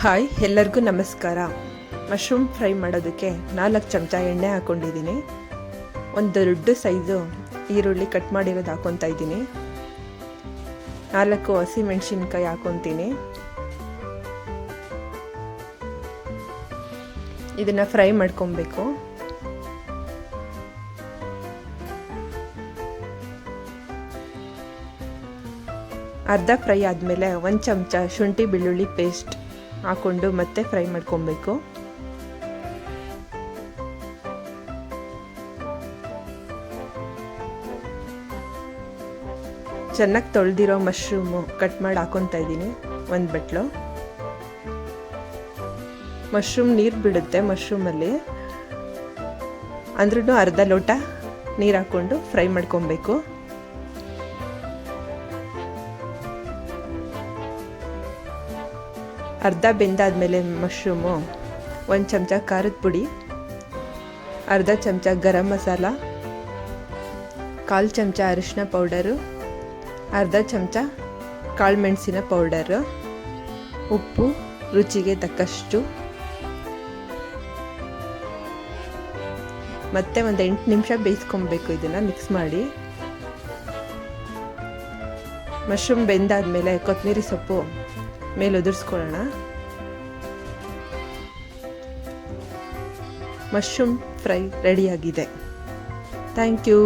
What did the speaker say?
Hi, ಎಲ್ಲರಿಗೂ ನಮಸ್ಕಾರ. Mushroom fry ಮಾಡೋದಕ್ಕೆ 4 ಚಮಚ ಎಣ್ಣೆ ಹಾಕ್ಕೊಂಡಿದ್ದೀನಿ. ಒಂದು ದೊಡ್ಡ ಸೈಜು ಈರುಳ್ಳಿ ಕಟ್ ಮಾಡಿರೋದು ಹಾಕ್ಕೊತಾ ಇದ್ದೀನಿ. 4 ಹಸಿಮೆಣಸಿನ್ಕಾಯಿ ಹಾಕ್ಕೊತೀನಿ. ಇದನ್ನು ಫ್ರೈ ಮಾಡ್ಕೊಬೇಕು. ಅರ್ಧ ಫ್ರೈ ಆದಮೇಲೆ 1 ಚಮಚ ಶುಂಠಿ ಬೆಳ್ಳುಳ್ಳಿ ಪೇಸ್ಟ್ ಹಾಕ್ಕೊಂಡು ಮತ್ತೆ ಫ್ರೈ ಮಾಡ್ಕೊಬೇಕು. ಚೆನ್ನಾಗಿ ತೊಳೆದಿರೋ ಮಶ್ರೂಮು ಕಟ್ ಮಾಡಿ ಹಾಕ್ಕೊತಾ ಇದ್ದೀನಿ. 1 ಬಟ್ಲು ಮಶ್ರೂಮ್ ನೀರು ಬಿಡುತ್ತೆ. ಮಶ್ರೂಮಲ್ಲಿ ಅಂದ್ರೂ ಅರ್ಧ ಲೋಟ ನೀರು ಹಾಕ್ಕೊಂಡು ಫ್ರೈ ಮಾಡ್ಕೊಬೇಕು. ಅರ್ಧ ಬೆಂದಾದಮೇಲೆ ಮಶ್ರೂಮು 1 ಚಮಚ ಖಾರದ ಪುಡಿ, ಅರ್ಧ ಚಮಚ ಗರಂ ಮಸಾಲ, 1/4 ಚಮಚ ಅರಿಶಿನ ಪೌಡರು, ಅರ್ಧ ಚಮಚ ಕಾಳು ಮೆಣಸಿನ ಪೌಡರು, ಉಪ್ಪು ರುಚಿಗೆ ತಕ್ಕಷ್ಟು, ಮತ್ತೆ ಒಂದು 8 ನಿಮಿಷ ಬೇಯಿಸ್ಕೊಬೇಕು. ಇದನ್ನು ಮಿಕ್ಸ್ ಮಾಡಿ. ಮಶ್ರೂಮ್ ಬೆಂದಾದಮೇಲೆ ಕೊತ್ತಂಬರಿ ಸೊಪ್ಪು ಮೇಲೆ ಉದುರಿಸ್ಕೊಳ್ಳೋಣ. ಮಶ್ರೂಮ್ ಫ್ರೈ ರೆಡಿಯಾಗಿದೆ. Thank you.